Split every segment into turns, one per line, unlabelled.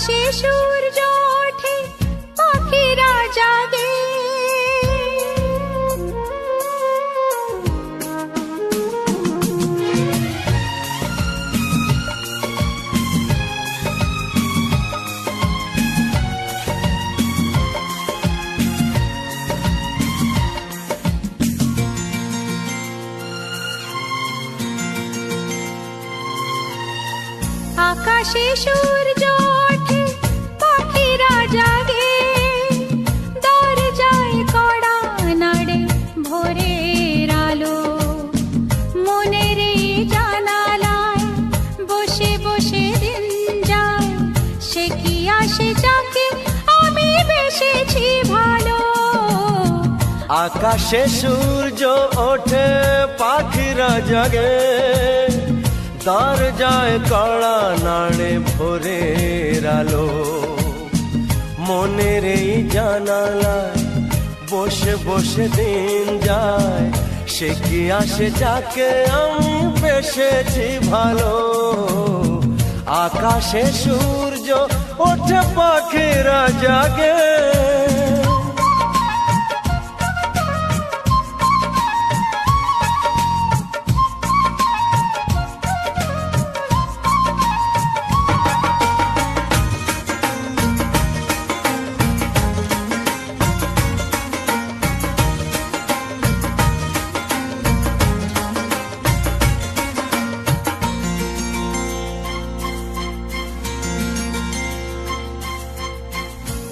আকাশে সূর্য ওঠে, পাখিরা জাগে। আকাশে সূর্য ওঠে, পাখিরা জাগে। দরজায় কড়া নাড়ে ভোরের আলো, মনের এই জানালায় বসে বসে দিন যায়। সে কি আসে যাকে আমি বেসেছি ভালো।
আকাশে সূর্য ওঠে, পাখিরা জাগে। দরজায় কড়া নাড়ে ভোরের আলো, মনের এই জানালায় বসে বসে দিন যায়। সে কি আসে যাকে আমি বেসেছি ভালো। আকাশে সূর্য ওঠে, পাখিরা জাগে।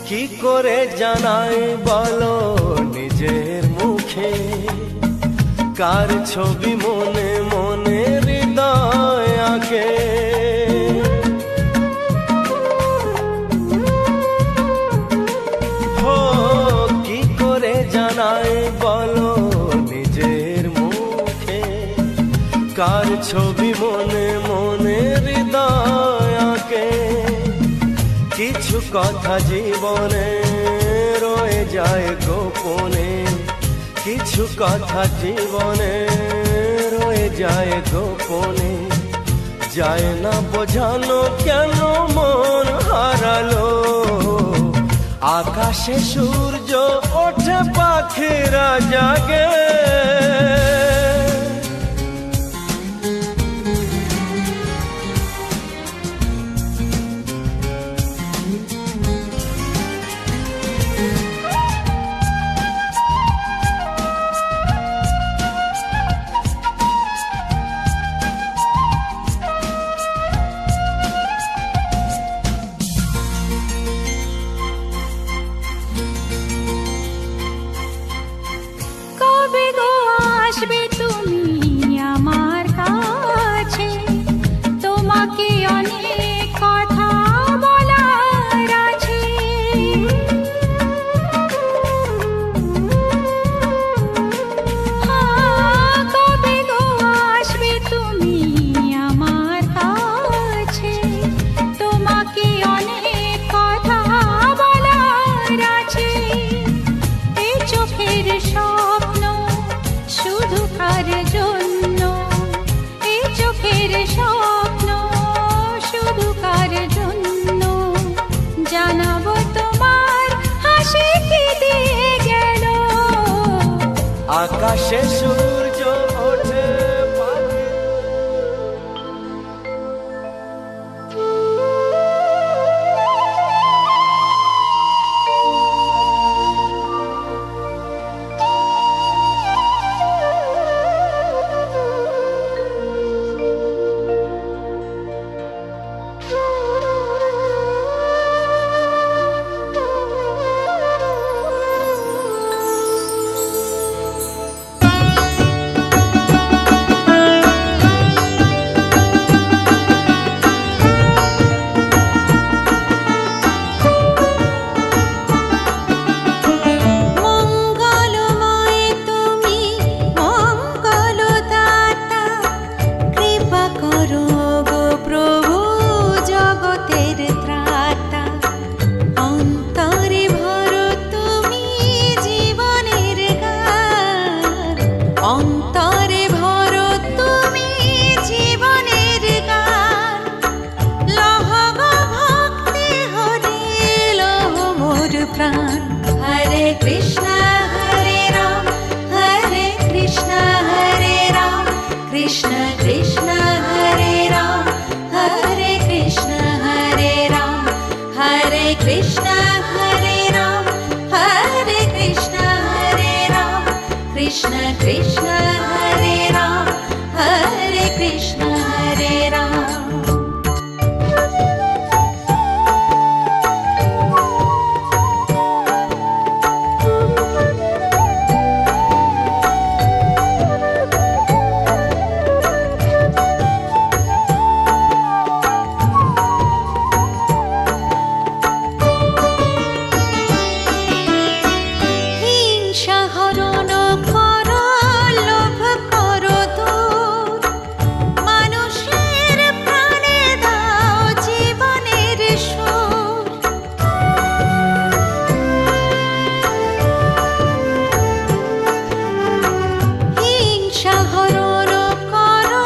কি করে জানাই বলো নিজের মুখে, কার ছবি মনে মনে হৃদয় আঁকে। হো কি করে জানাই বলো নিজের মুখে, কার ছবি মনে মনে হৃদয় আঁকে। কিছু কথা জীবনে রয়ে যায় গোপনে, কিছু কথা জীবনে রয়ে যায় গোপনে। যায় না বোঝানো কেন মন হারালো। আকাশে সূর্য ওঠে, পাখিরা জাগে।
কবে গো আসবে তুমি আমার কাছে, তোমাকে অনেক কথা বলার আছে। কবে গো আসবে তুমি আমার কাছে, তোমাকে অনেক কথা বলার আছে। এই চোখের স্বপ্ন শুধু কার জন্য, এই চোখের স্বপ্ন শুধু কার জন্য। জানাবো তোমার হাসি কি দিয়ে গেল।
আকাশে সূর্য ওঠে,
कृष्ण कृष्ण हरे राम हरे कृष्ण हरे राम हरे कृष्ण हरे राम हरे कृष्ण हरे राम कृष्ण कृष्ण हरे राम हरे कृष्ण हरे राम হিংসা হরণ করো, লোভ করো দূর, মানুষের প্রাণে দাও জীবনের সুর। হিংসা হরণ করো,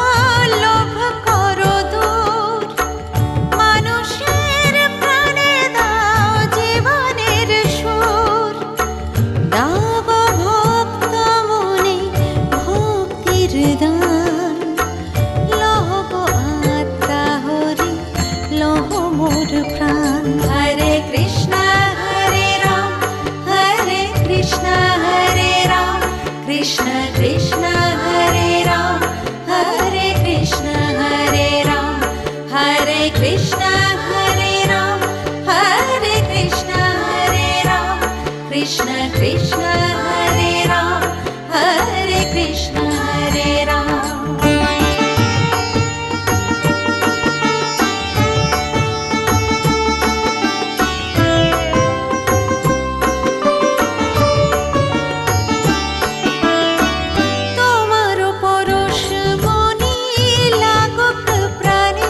লোভ করো দূর, মানুষের প্রাণে দাও জীবনের সুর। দাও গো ভক্ত মনে ভক্তির দান, লহ গো আত্মা হরি, লহ মোর প্রাণ। হরে কৃষ্ণ হরে রাম হরে কৃষ্ণ হরে রাম কৃষ্ণ কৃষ্ণ হরে রাম হরে কৃষ্ণ হরে রাম হরে কৃষ্ণ হরে রাম হরে কৃষ্ণ হরে রাম কৃষ্ণ কৃষ্ণ হরে রাম হরে কৃষ্ণ হরে রাম। তোমার পরশ মনি লাগুক প্রাণে,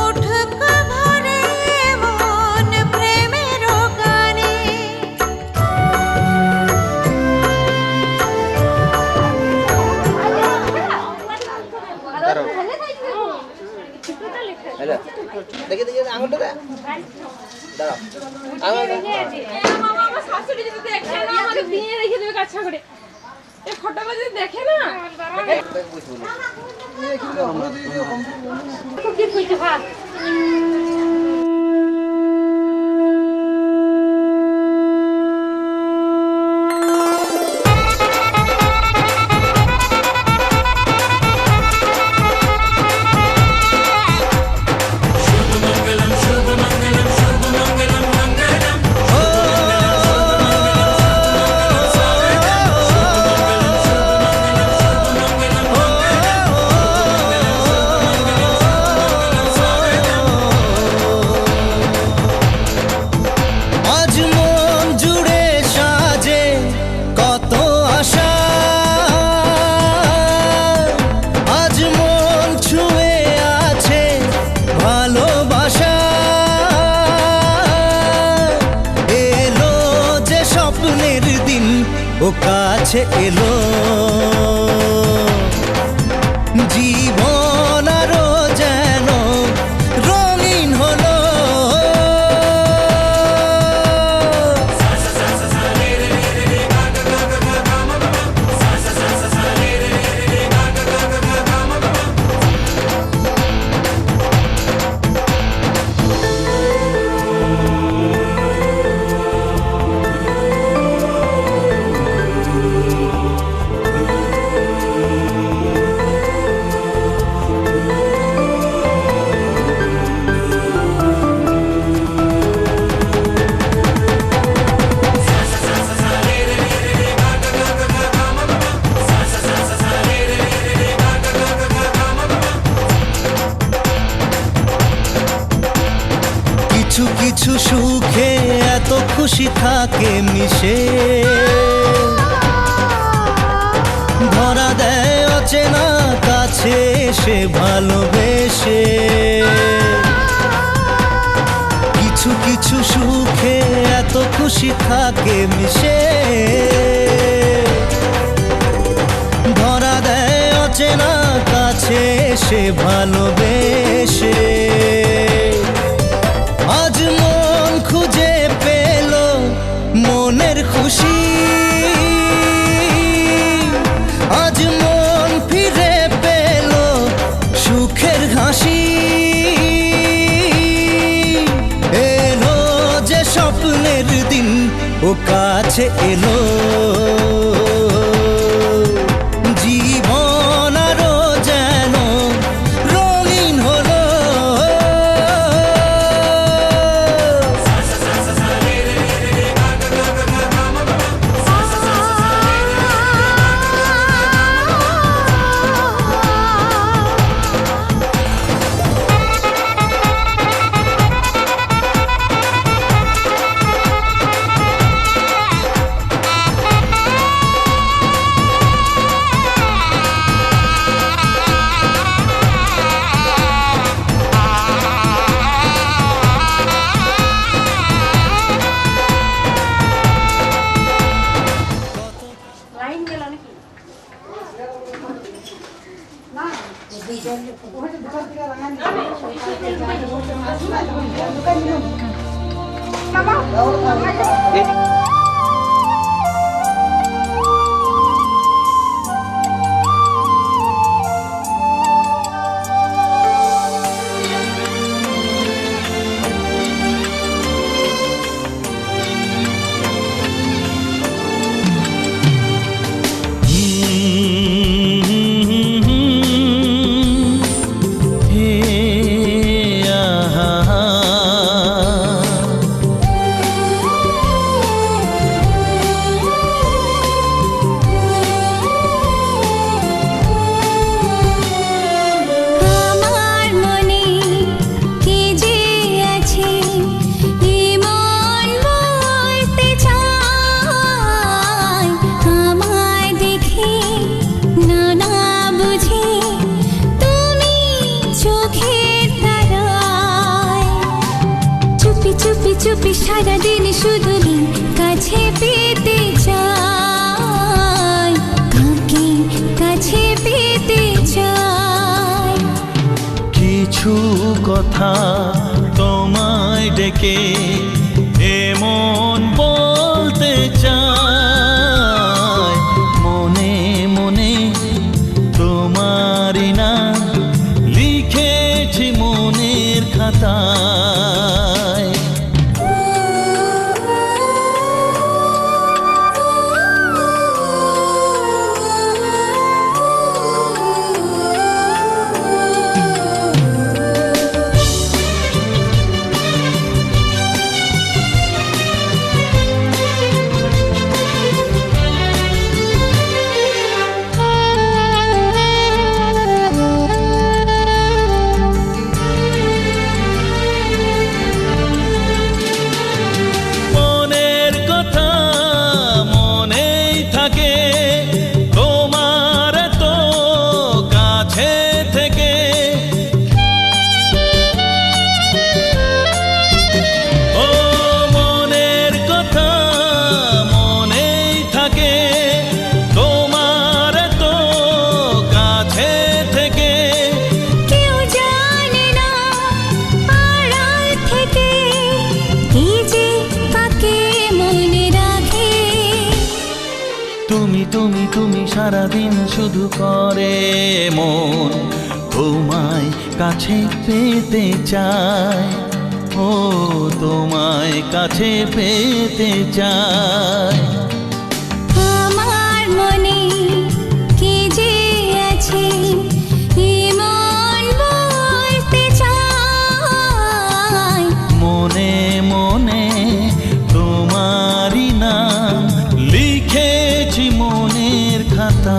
উঠুক ভরে মন প্রেমের গানে।
হ্যালো দেখি দেখি আঙুলটা দে দাঁড়াও আঙুলটা
আমার শাশুড়ি যদি দেখে না আমাকে দিয়ে রেখে দেবে কাছা করে এই ফটোটা যদি দেখে না কি কইতে ভাত
আজ মন জুড়ে সাজে কত আশা, আজ মন ছুঁয়ে আছে ভালোবাসা। এলো যে স্বপ্নের দিন ও কাছে এলো, জীবন আরো যেন রঙিন হলো। কিছু কিছু সুখে এত খুশি থাকে মিশে, ধরা দেয় অচেনা কাছে সে ভালোবেসে। কিছু কিছু সুখে এত খুশি থাকে মিশে, ধরা দেয় অচেনা কাছে সে ভালোবেসে। আজ মন খুঁজে পেল মনের খুশি, আজ মন ফিরে কাছে এলো জীবন আরো যেন রঙিন হলো।
আমার মনে কে যে আছে এমন বলতে চায়, আমায় দেখে না বুঝে তুমি চোখের তারায় চুপি চুপি চুপি সারাদিন শুধু কাছে পেতে চাই, কাকে কাছে পেতে চাই।
কিছু কথা তোমায় ডেকে এমন বলতে চাই, মনে মনে তোমারই নাম লিখেছি মনের খাতায়। মনের কথা মনেই থাকে তোমার তো কাছে থেকে, ও মনের কথা মনেই থাকে তোমার তো কাছে থেকে।
কেউ জানে না আড়াল থেকে কি যে কাকে মনে রাখে।
তুমি তুমি তুমি সারাদিন শুধু করে মন তোমায় কাছে পেতে চায়, ও তোমায় কাছে পেতে চায়।
আমার মনে কে যে আছে এমন বলতে চায়,
মনে মনে তোমারই নাম লিখেছি মনের খাতায়।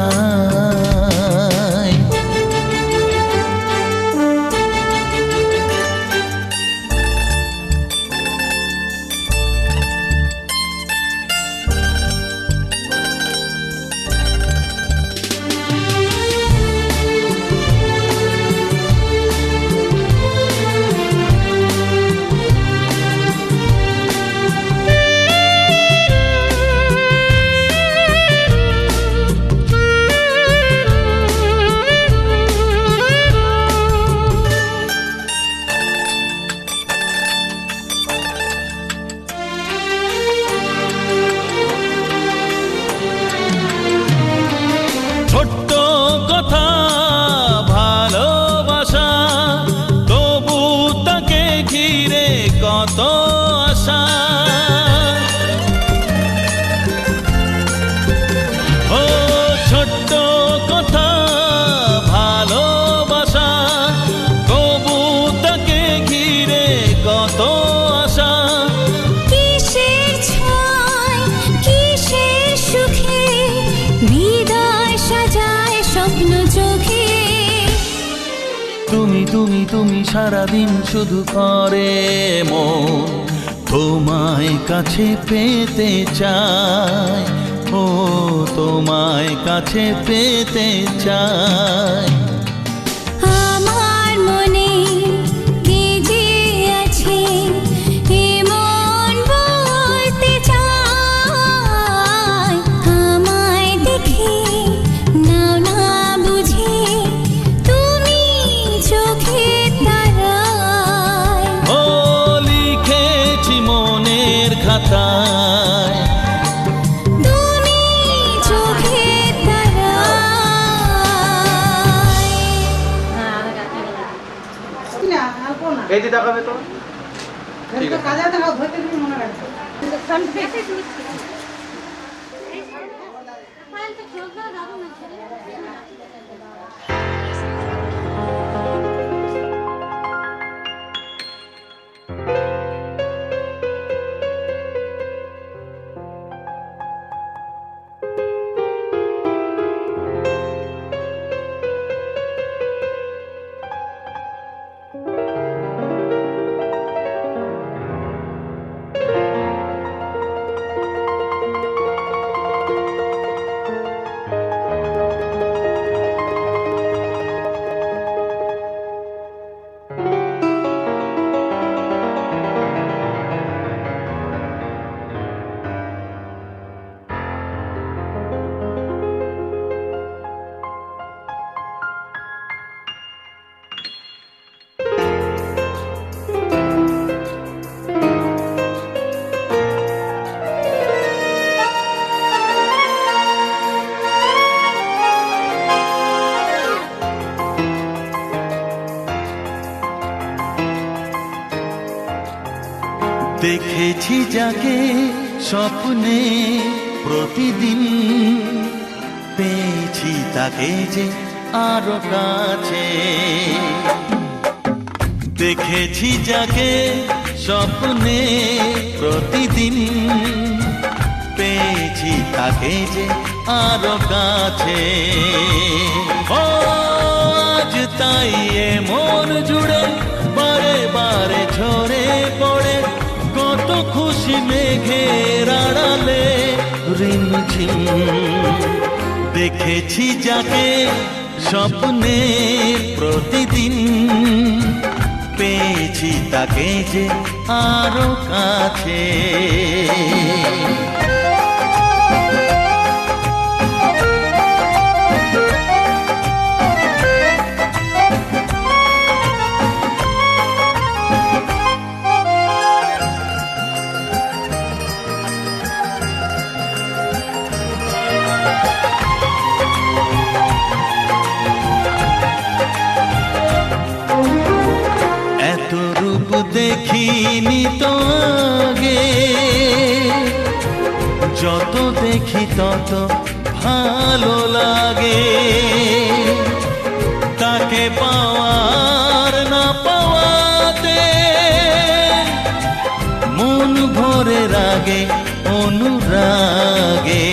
স্বপ্ন চোখে
তুমি তুমি তুমি সারাদিন শুধু করে মন তোমায় কাছে পেতে চায়, ও তোমায় কাছে পেতে চায়।
আমার মনে কে যে আছে এমন বলতে চায়, আমায় দেখে নাও না বুঝে তুমি চোখের তারায়।
ও লিখেছি মনের খাতায়
তুমি চোখের তারায়।
এই যে দেখাবে তো
দেখেছি যাকে স্বপ্নে প্রতিদিন, পেয়েছি তাকে যে আরো কাছে। দেখেছি যাকে স্বপ্নে প্রতিদিন, পেয়েছি তাকে যে আরো কাছে। ও আজ তাই এ মন জুড়ে বারে বারে ঝরে পড়ে কত খুশি মেঘের আড়ালে রিমঝিম। দেখেছি যাকে স্বপ্নে প্রতিদিন, পেয়েছি তাকে যে আরো কাছে। এত রূপ দেখিনি তো আগে, যত দেখি তত ভালো লাগে। তাকে পাওয়ার না পাওয়াতে মন ভরে রাগে অনুরাগে।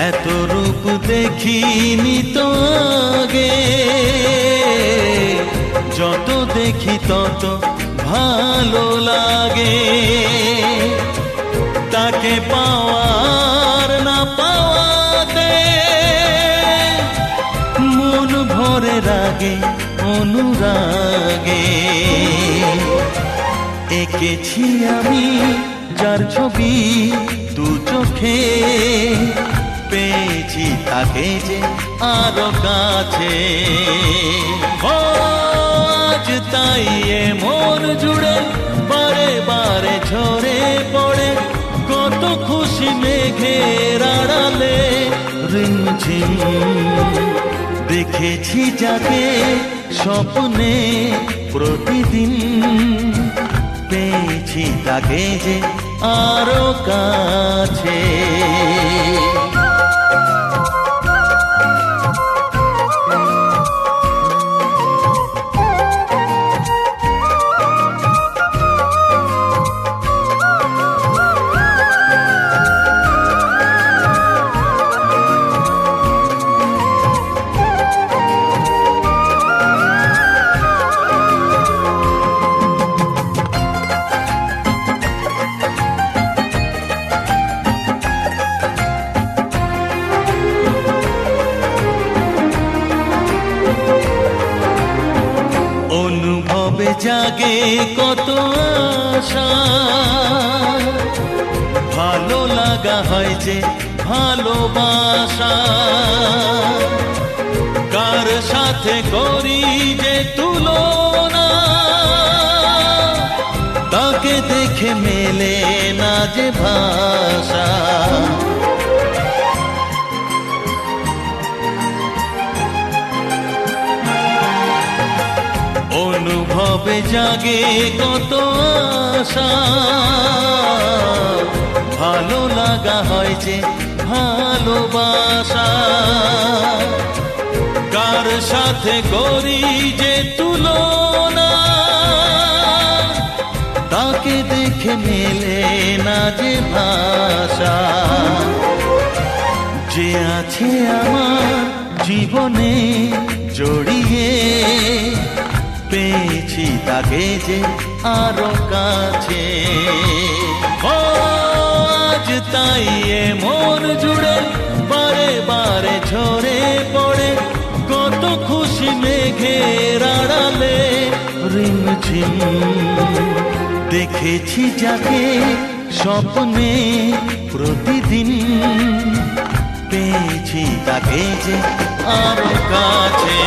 এত রূপ দেখিনি তো আগে, যত দেখি তত ভালো লাগে। তাকে পাওয়ার না পাওয়াতে মন ভরে রাগে অনুরাগে। এঁকেছি আমি যার ছবি দু চোখে, পেয়েছি তাকে যে আরো কাছে। আজ তাই এ মন জুড়ে বারে বারে ঝরে পড়ে কত খুশি মেঘের আড়ালে রিমঝিম। দেখেছি যাকে স্বপ্নে প্রতিদিন, পেয়েছি তাকে যে আরো কাছে। কত আশা, ভালো লাগা হয় যে ভালোবাসা, কার সাথে করি যে তুলনা, তাকে দেখে মেলে না যে ভাষা। অনুভবে জাগে কত আশা, ভালো লাগা হয় যে ভালোবাসা, কার সাথে করি যে তুলনা, তাকে দেখে মেলে না যে ভাষা। যে আছে আমার জীবনে জড়িয়ে, পেয়েছি তাকে যে আরো কাছে। আজ তাই এ মন জুড়ে বারে বারে ঝরে পড়ে, কত খুশি মেঘের আড়ালে রিমঝিম। দেখেছি যাকে স্বপ্নে প্রতিদিন, পেয়েছি তাকে যে আরো কাছে।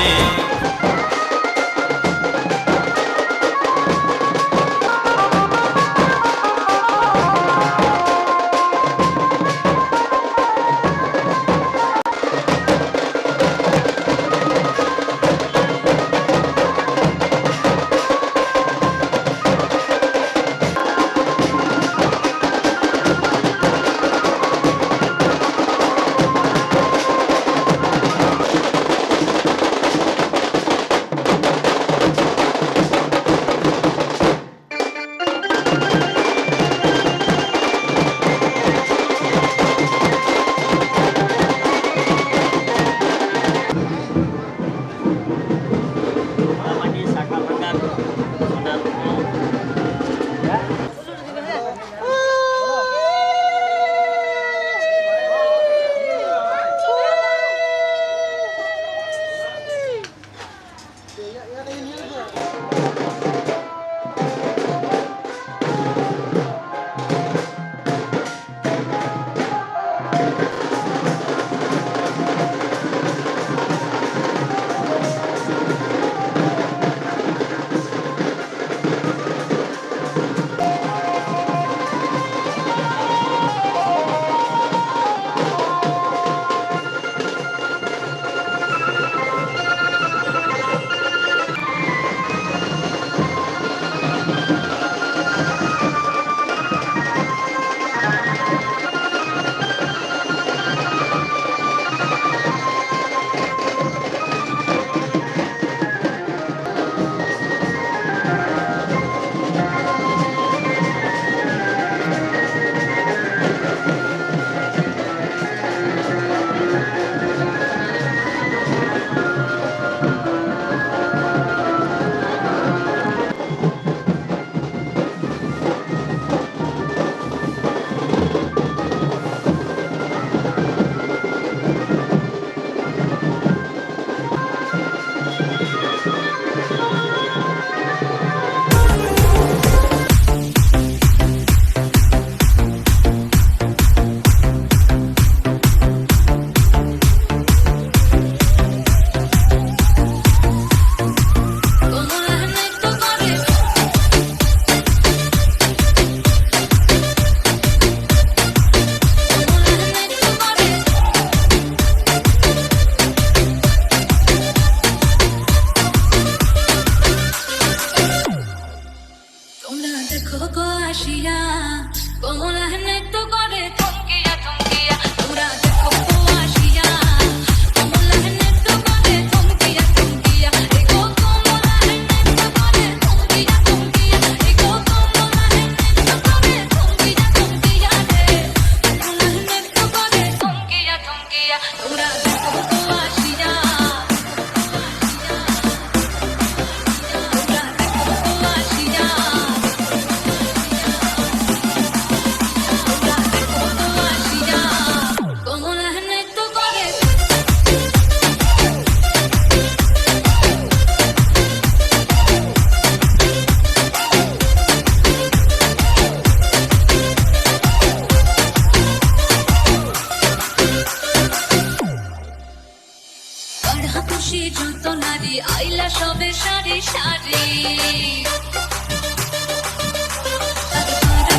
আইলা সবে সারি সারি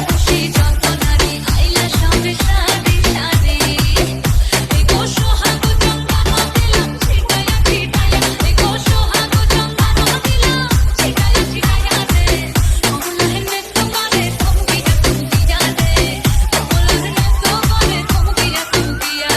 খুশি যত নারী আইলা সবে সারি সারি দেখো সোহাগ চন্দন দিলাম ছিটায়া ছিটায়া দেখো সোহাগ চন্দন দিলাম ছিটায়া ছিটায়া রে কমলার নৃত্য করে থমকিয়া থমকিয়া রে কমলার নৃত্য করে থমকিয়া থমকিয়া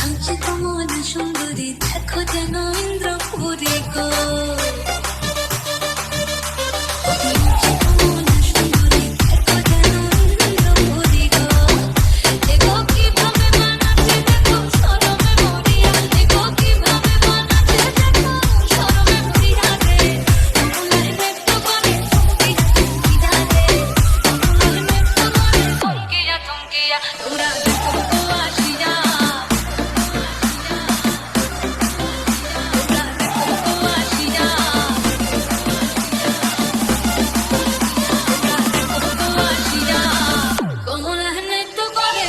আজ কমল সুন্দরী দেখো যেন ইন্দ্রপুরী গো আজ কমল সুন্দরী দেখো যেন ইন্দ্রপুরী গো দেখো কিভাবে বানাচ্ছে দেখো শরমে মরিয়া দেখো কিভাবে বানাচ্ছে দেখো শরমে মরিয়া রে কমলার নৃত্য করে থমকিয়া থমকিয়া রে কমলার নৃত্য করে থমকিয়া থমকিয়া তোরা দেখো তো আসিয়া কমলার নৃত্য করে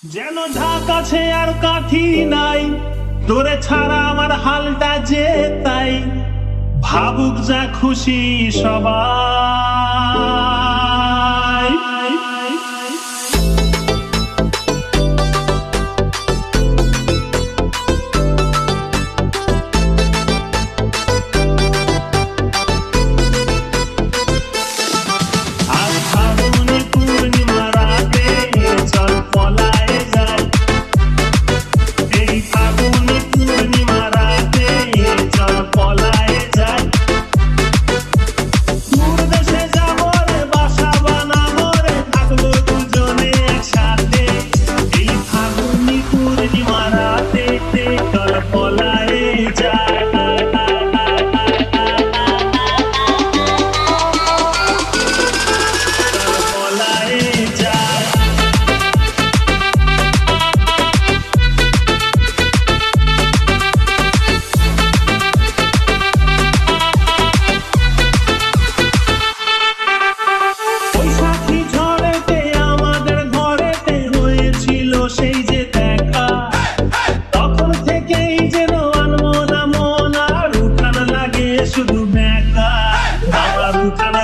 যেন ঢাক আছে আর কাঠি নাই তোরে ছাড়া আমার হালটা যে তাই ভাবুক যা খুশি সবাই আজ ফাগুনে পূর্ণিমা রাতে চল পলায়ে যাই এই ফাগুনে পূর্ণিমা রাতে চল পলায়ে যাই দূর দেশে যাবো রে বাসা বানাবো রে থাকবো দুজনে একসাথে এই ফাগুনে পূর্ণিমা রাতে চল পলায়ে যাই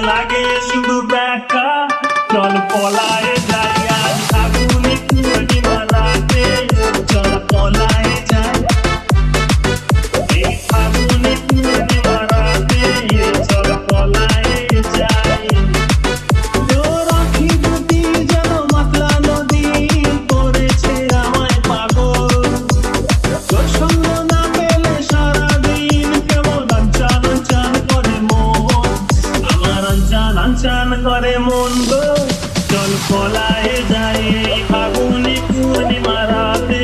লাগে শুধু বেকা চল পলায়ে যাই আজ ফাগুনে পূর্ণিমা রাতে চল পলায়ে যাই আনচান করে মন গো চল পলায়ে যাই এই ফাগুনি পূর্ণিমা রাতে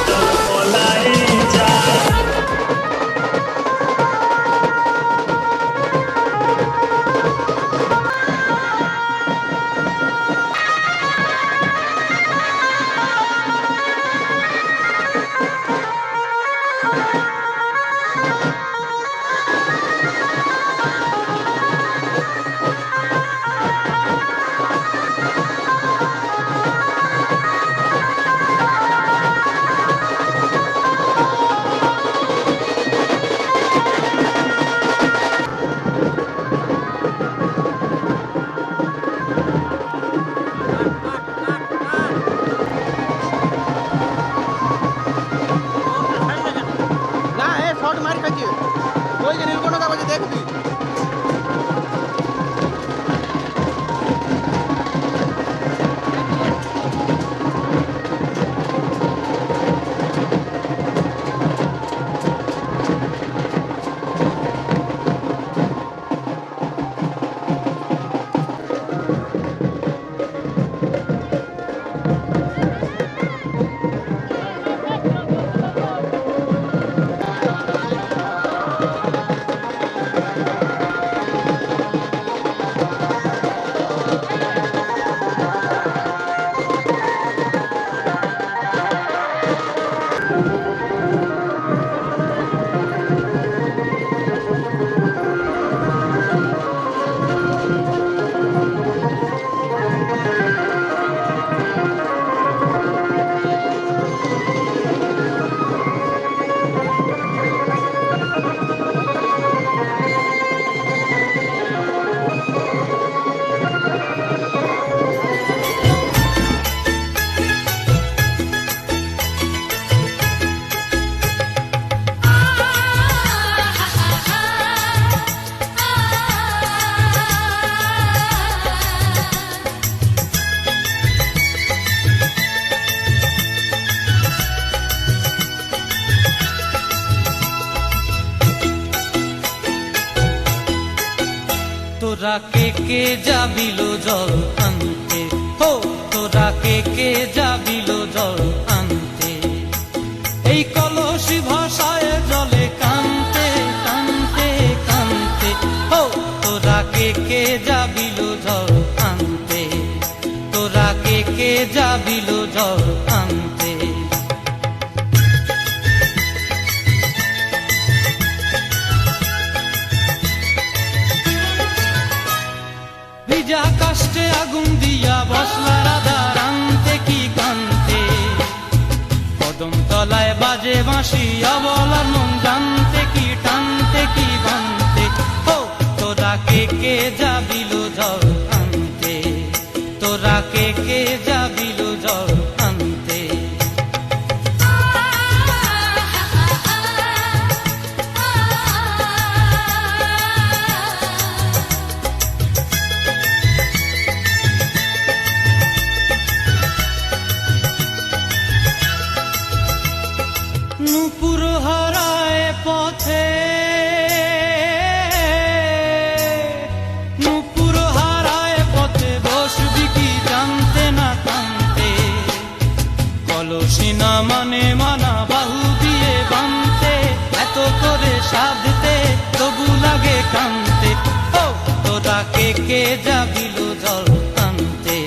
চল পলায়ে যাই
না এ শর্ট মার খাইছে ওই যে নীলকণ্ঠ কাগজে দেখবি
তোরা কে যাবিল জল আনতে হো তোরা কে যাবিল জল আনতে এই কলসি ভাষায় জলে কানতে কানতে কানতে হো তোরা কে যাবিল জল আনতে তোরা কে যাবিল জল আনতে ভিজা কাষ্টে আগুন দিয়া বসলা রাধা রান্তে কি কান্তে কদম তলায় বাজে বাঁশি অবলার মন জানতে কি টানতে কি বানতে হো তোরা কে যাবিল জল আনতে তোরা কে যাবিল জল আনতে নূপুর হারায় পথে নূপুর হারায় পথে বসবি কি জানতে না কানতে কলসি না মানে মানা বাহু দিয়ে বানতে এত করে সাধতে তবু লাগে কানতে ও তোরা কে যাবিল জল আনতে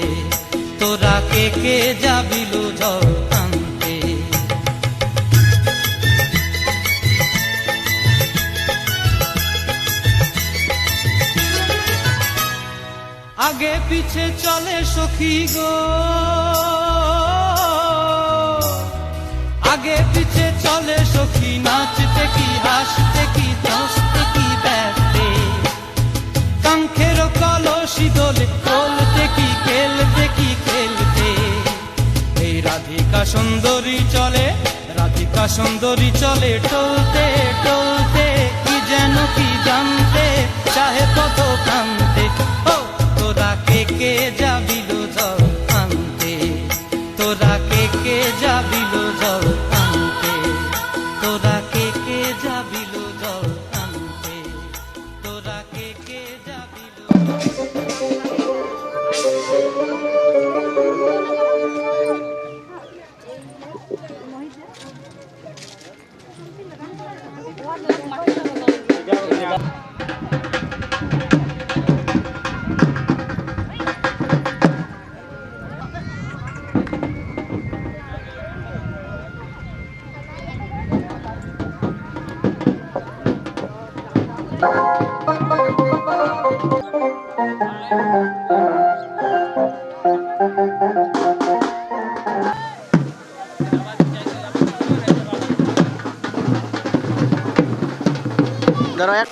তোরা কে যাবিল জল আনতে আগে পিছে চলে সখী গো আগে পিছে চলে সখী নাচতে কি হাসতে কি দোস্তে কি ব্যস্তে কাঙ্ক্ষের কলসি দোলে খেলতে কি খেলতে এই রাধিকা সুন্দরী চলে টলতে টলতে কি যেন কি জানতে চাহে কত কান্তে ও তোরা কে যাবিল জল আনতে তোরা কে যাবিল জল আনতে
ধরো এক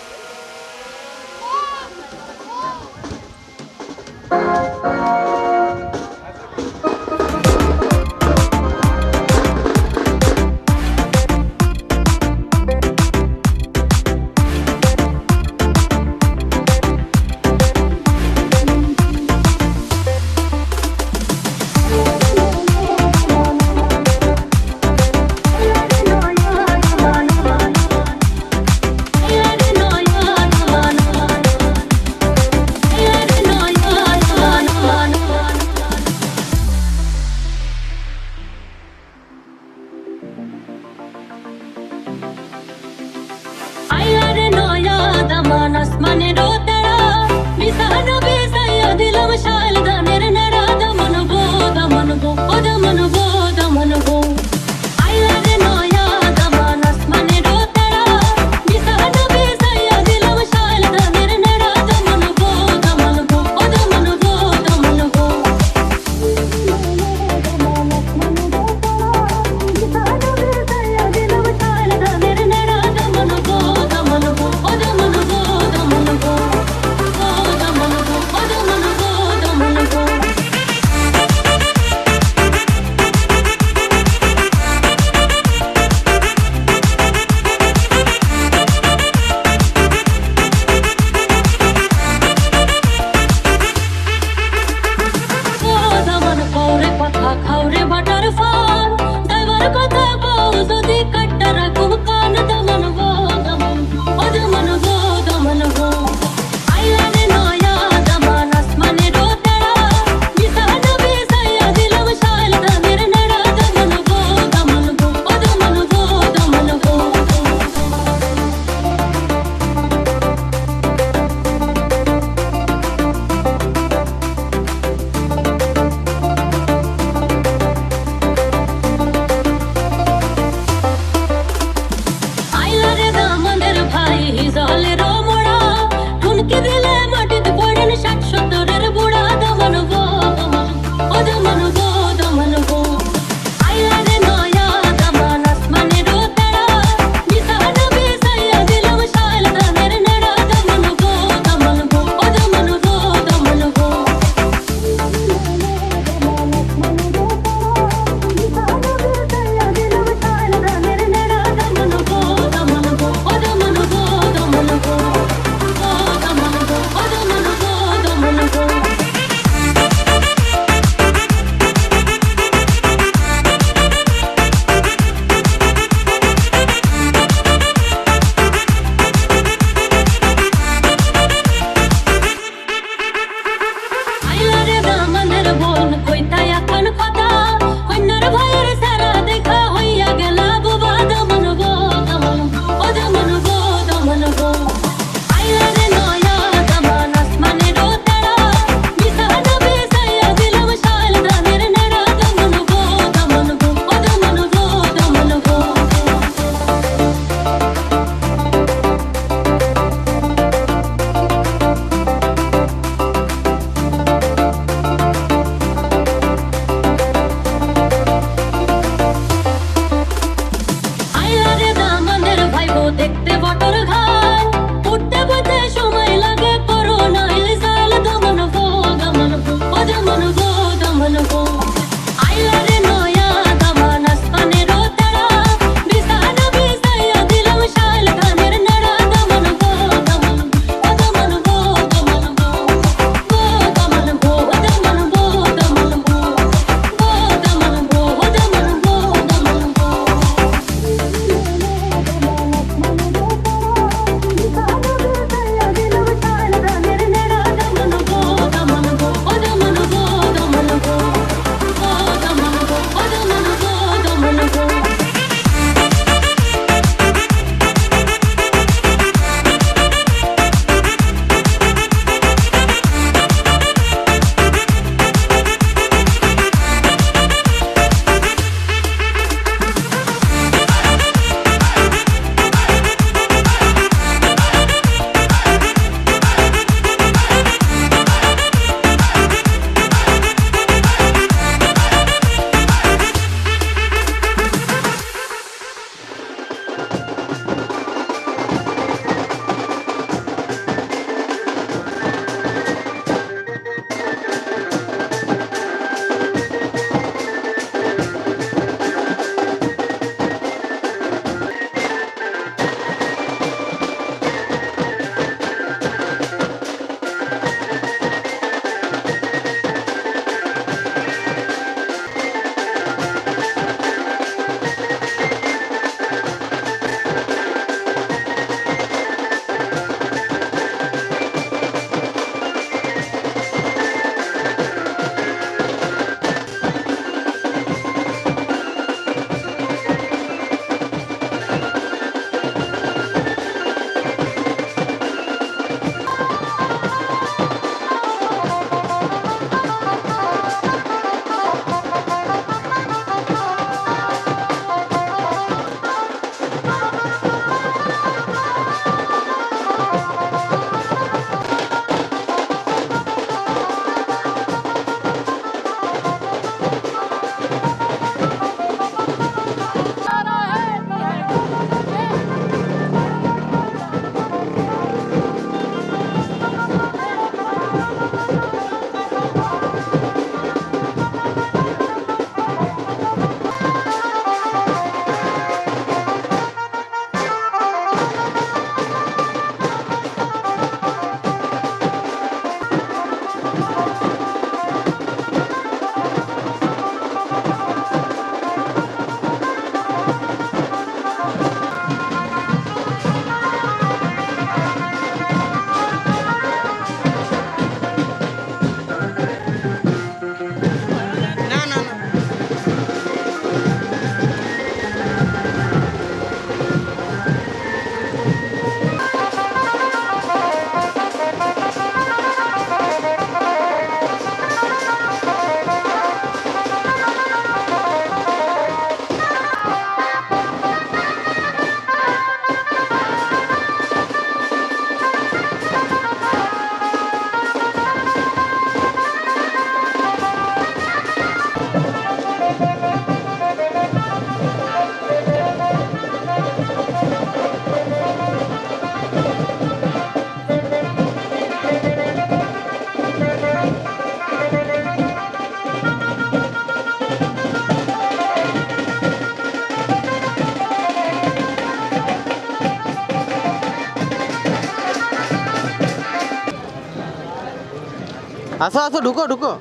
আসো আসো, ঢুকো ঢুকো,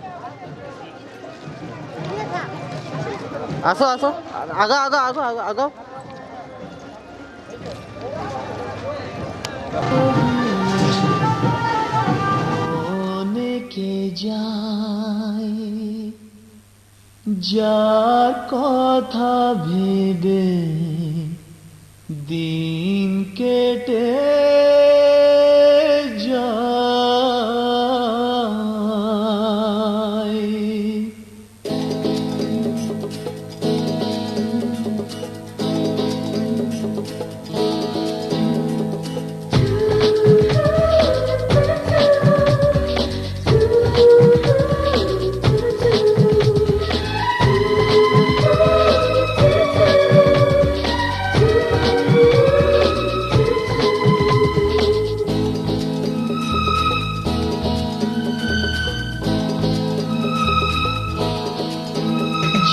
আসো আসো, আগাও আগাও আগাও আগাও আগাও।
অনেকে যায় যার কথা ভেবে দিন কেটে যায়।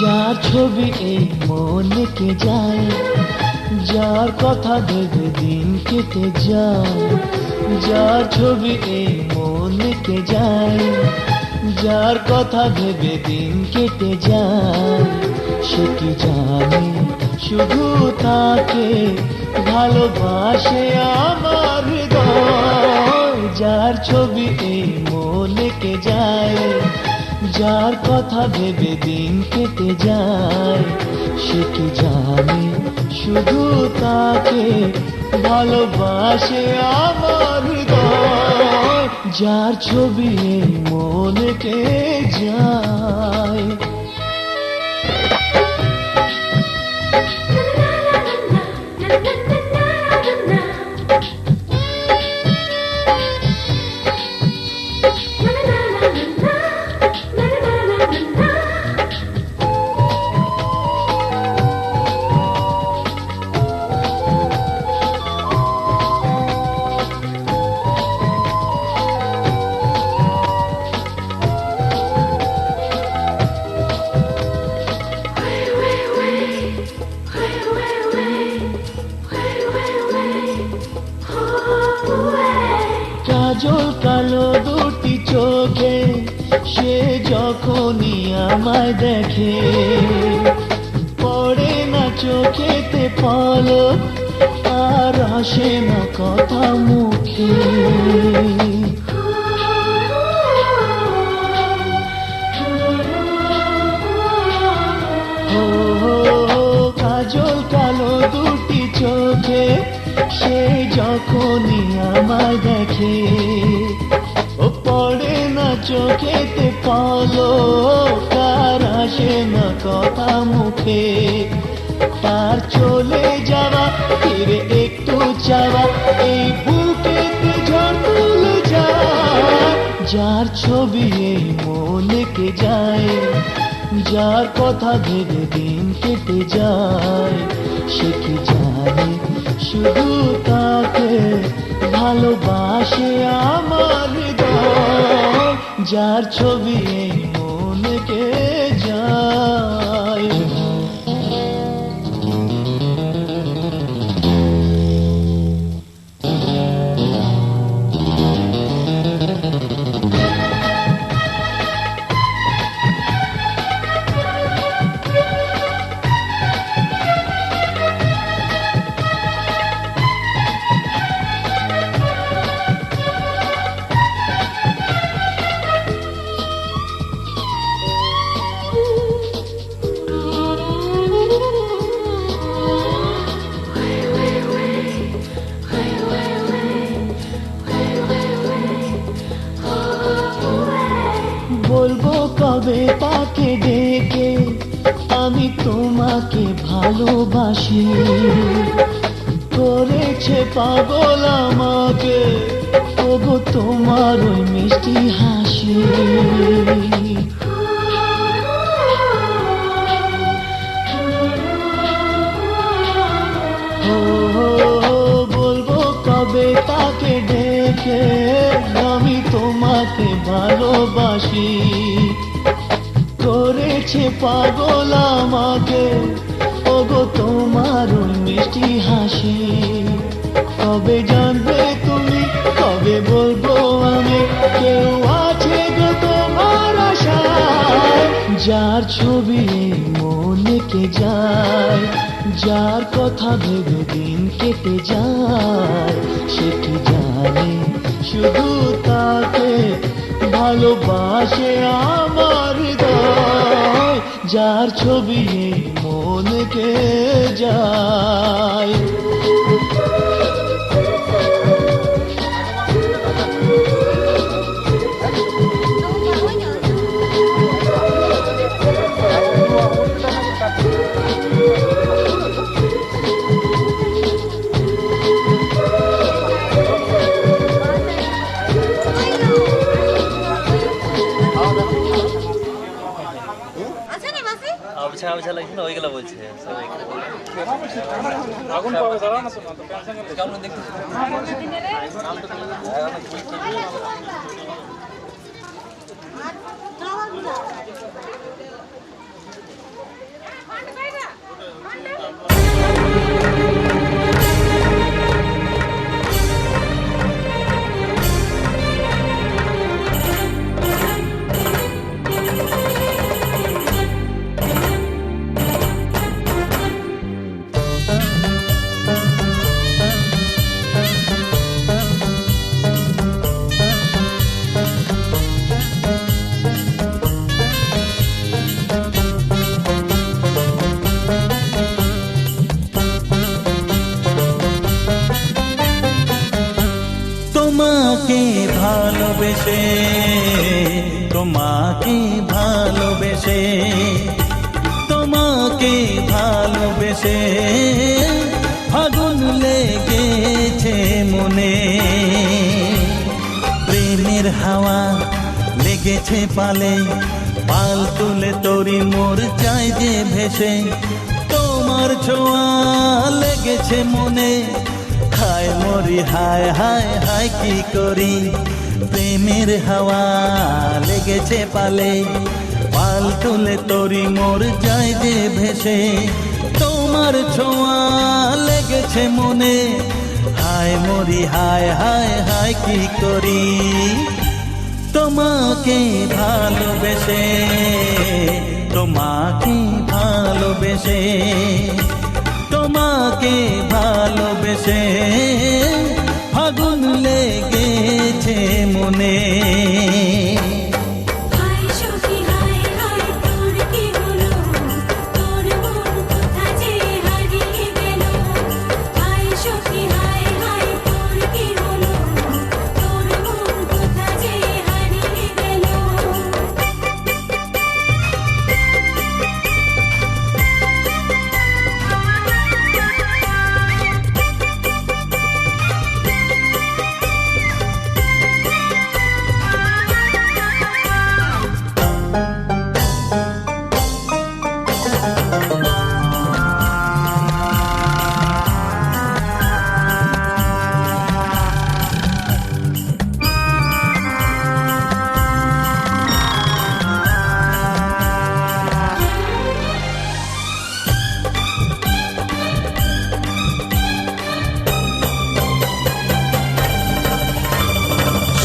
যার ছবি এই মনেকে যায়, যার কথা ভেবে দিন কেটে যায়। যার ছবি এই মনেকে যায়, যার কথা ভেবে দিন কেটে যায়। সে কি জানে শুধু তাকে ভালোবাসে আমার হৃদয়। যার ছবি এই মনেকে যায়, যার কথা ভেবে দিন কেটে যায়। সে কি জানে শুধু তাকে ভালোবাসে আমার হৃদয়। যার ছবি এই মনেকে যায়। কাজল কালো দুটি চোখে সে যখনই আমায় দেখে, পড়ে না চোখেতে পলক আর আসে না কথা মুখে। কাজল কালো দুটি চোখে সে যখনই আমায় দেখে, ও পড়ে না চোখেতে পলক আর আসে না কথা মুখে। তার চলে যাওয়া ফিরে একটু চাওয়া এই বুকেতে ঝড় তুলে যায়। যার ছবি এই মনেকে যায়, যার কথা ভেবে দিন কেটে যায়। সে কি জানে শুধু তাকে ভালোবাসে আমার হৃদয়। যার ছবি এই মনেকে যায়। বলবো কবে তাকে ডেকে আমি তোমাকে ভালোবাসি। করেছে পাগল আমাকে ওগো তোমার ওই মিষ্টি হাসি। বলবো কবে তাকে ডেকে আমি তোমাকে ভালোবাসি। করেছে পাগল আমাকে ওগো তোমার ওই মিষ্টি হাসি। কবে জানবে তুমি, কবে বলবো আমি, কেউ আছে গো তোমার
যার ছবি মনে কে যায়, যার কথা ভেবে দিন কেটে যায়, সে কি জানে শুধু তাকে ভালোবাসে আমার হৃদয়। যার ছবি মনে কে যায়।
আবছা আবছা লাগছে না, ওইগুলো বলছে সবাই।
আগুন পাবে দাঁড়াও না তো,
কেমন দেখতে
তোমাকে ভালোবেসে, তোমাকে ভালোবেসে, তোমাকে ভালোবেসে আগুন লেগেছে মনে। প্রেমের হাওয়া লেগেছে পালে, পাল তুলে তরি মোর চাই যে ভেসে। তোমার ছোঁয়া লেগেছে মনে, হায় মরি হায় হায় হায় কি করি। প্রেমের হাওয়া লেগেছে পালে, পাল তুলে তরি মোর যায় যে ভেসে। তোমার ছোঁয়া লেগেছে মনে, হায় মরি হায় হায় হায় কি করি। তোমাকে ভালোবেসে, তোমাকে ভালোবেসে, তোমাকে ভালোবেসে আগুন লেগেছে মনে।
হায় সখী হায় হায় তোর কি হলো, তোর মন কোথা যে হারিয়ে গেল। হায় সখী হায় হায় তোর কি হলো, তোর মন কোথা যে হারিয়ে গেল।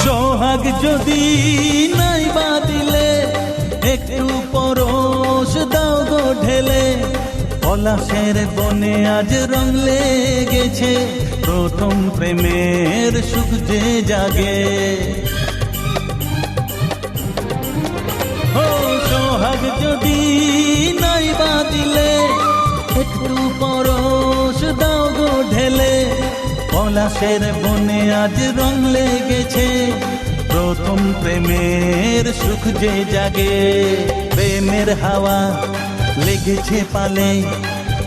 সোহাগ যদি নাই বা দিলে, একটু পরশ দাও গো ঢেলে। পলাশের বনে আজ রং লেগেছে, প্রথম প্রেমের সুখ যে জাগে। ও সোহাগ যদি নাই বা দিলে, একটু পরশ দাও গো ঢেলে। পলাশের বনে আজ রং লেগেছে, প্রথম প্রেমের সুখ যে জাগে। প্রেমের হাওয়া লেগেছে পালে,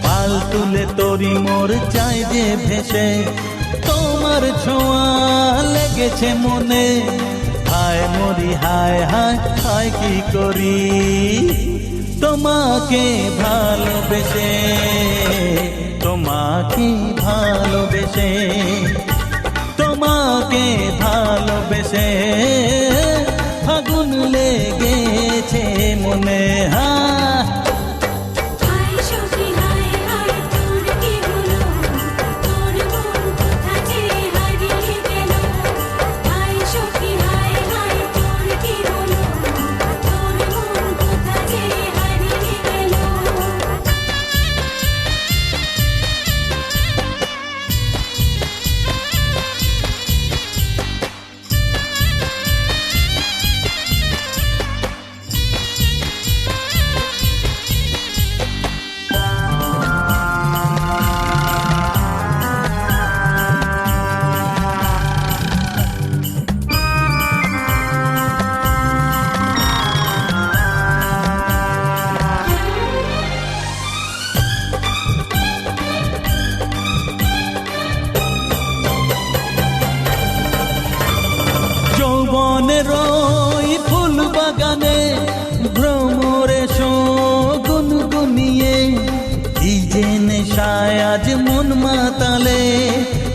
পাল তুলে তরি মোর চাই যে ভেসে। তোমার ছোঁয়া লেগেছে মনে, হায় মরি হায় হায় হায় কি করি। তোমাকে ভালোবেসে, তোমাকে ভালোবেসে, তোমাকে ভালোবেসে আগুন লেগেছে মনে।
হায় সখী হায় হায় তোর কি হলো, তোর মন কোথা যে হারিয়ে গেল। হায় সখী হায় হায় তোর কি হলো, তোর মন কোথা যে হারিয়ে
যৌবনের ওই ফুল বাগানে ভ্রমরে গুনগুনিয়ে কি যে নেশায় আজ মন মাতালে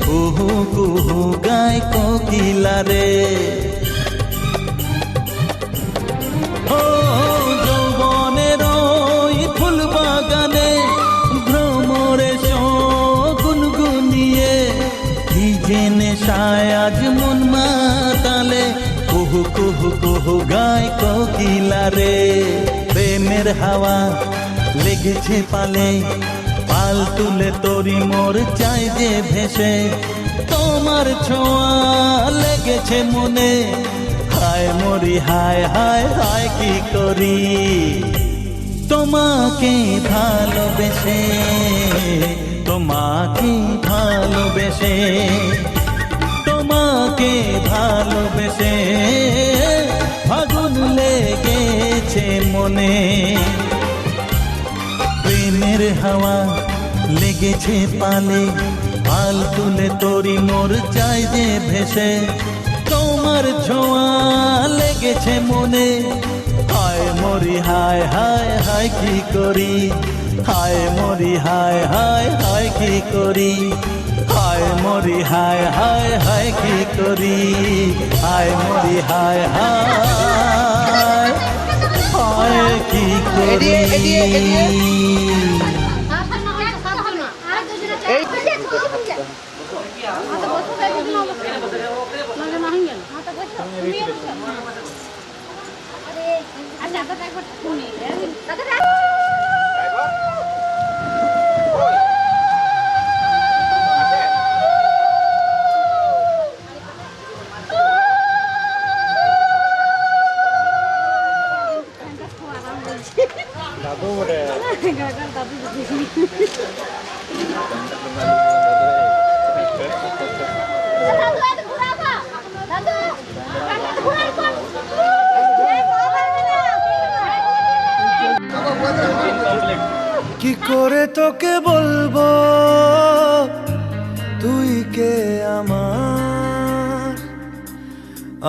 কুহু কুহু গায় কোকিলারে। ও যৌবনের ওই ফুল বাগানে ভ্রমরে গুনগুনিয়ে কি যে নেশায় আজ মন মাতালে কুহু কুহু কুহু গায় কোকিলারে। প্রেমের হাওয়া লেগেছে পালে পাল তুলে তরি মোর চাই যে ভেসে তোমার ছোঁয়া লেগেছে মনে হায় মরি হায় হায় হায় কি করি তোমাকে ভালোবেসে তোমাকে ভালোবেসে তোমাকে ভালোবেসে আগুন লেগেছে মনে। প্রেমের হাওয়া লেগেছে পালে পাল তুলে তরি মোর চাই যে ভেসে তোমার ছোঁয়া লেগেছে মনে হায় মরি হায় হায় হায় কি করি হায় মরি হায় হায় হায় কি করি হায় মরি হায় হায় হায় কি করি হায় মরি হায় হায় হায় কি করি।
কি করে তোকে বলবো তুই কে আমার,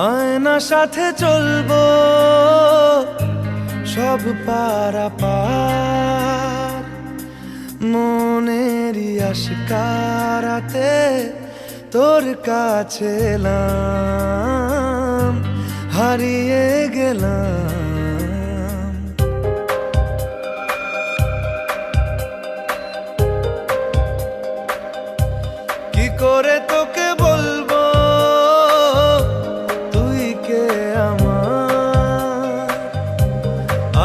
আয়নার সাথে চলবো সব পারাপার, মনেরই আশকারাতে তোর কাছে এলাম, হারিয়ে গেলাম। কি করে তোকে বলবো তুই কে আমার,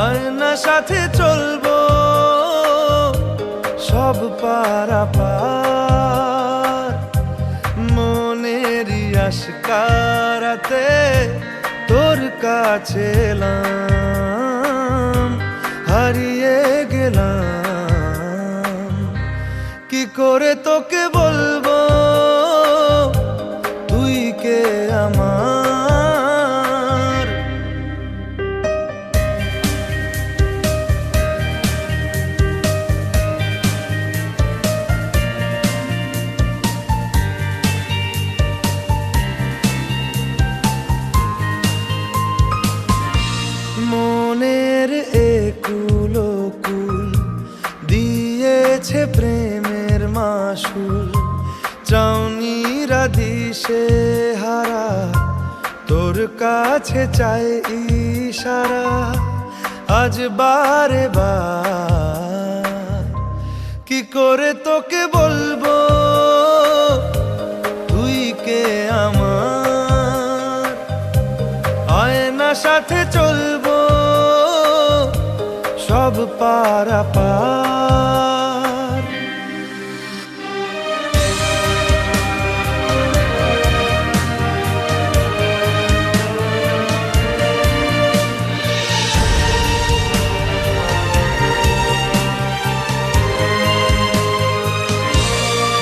আয়নার সাথে চলবো সব পারাপার, মনেরই আশকারাতে তোর কাছে এলাম, হারিয়ে গেলাম। কি করে তোকে বলবো তুই কে আমার। মনের একুল কুল দিয়েছে প্রেমের মাসুল, চাউনিরা দিশে হারা তোর কাছে চাই ইশারা, আজ বারে বার। কি করে তোকে বলবো তুই কে আমার, আয়নার সাথে চলবো সব পারাপার।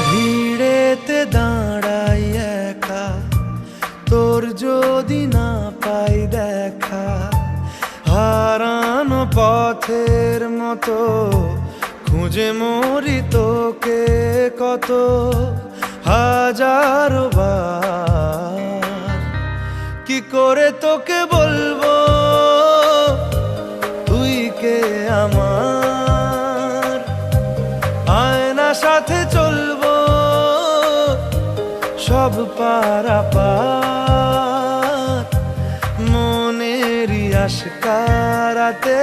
ভিড়েতে দাঁড়াই একা তোর যদি না পাই দেখা, হারানো পথের মতো খুঁজে মরি তোকে কত হাজারো বার। কি করে তোকে বলবো তুই কে আমার, আয়না সাথে চলবো সব পারাপার, মনেরই আশকারাতে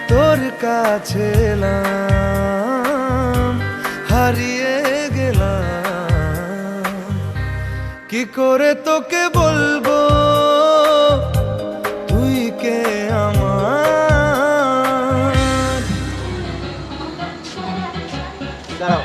তোর কাছে এলাম, হারিয়ে গেলাম। কি করে তোকে বলবো তুই কে আমার।
দাঁড়াও।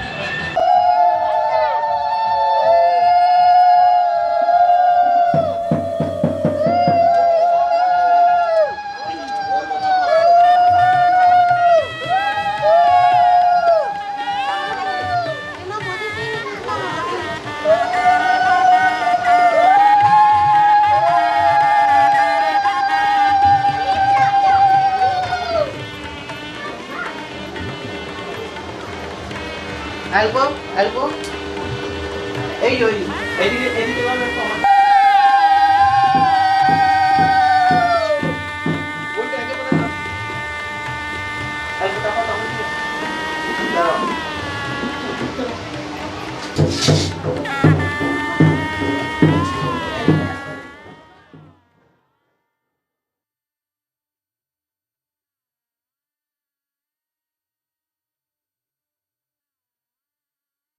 অ্যালবাম অ্যালবাম এই ওই এদিকে এদিকে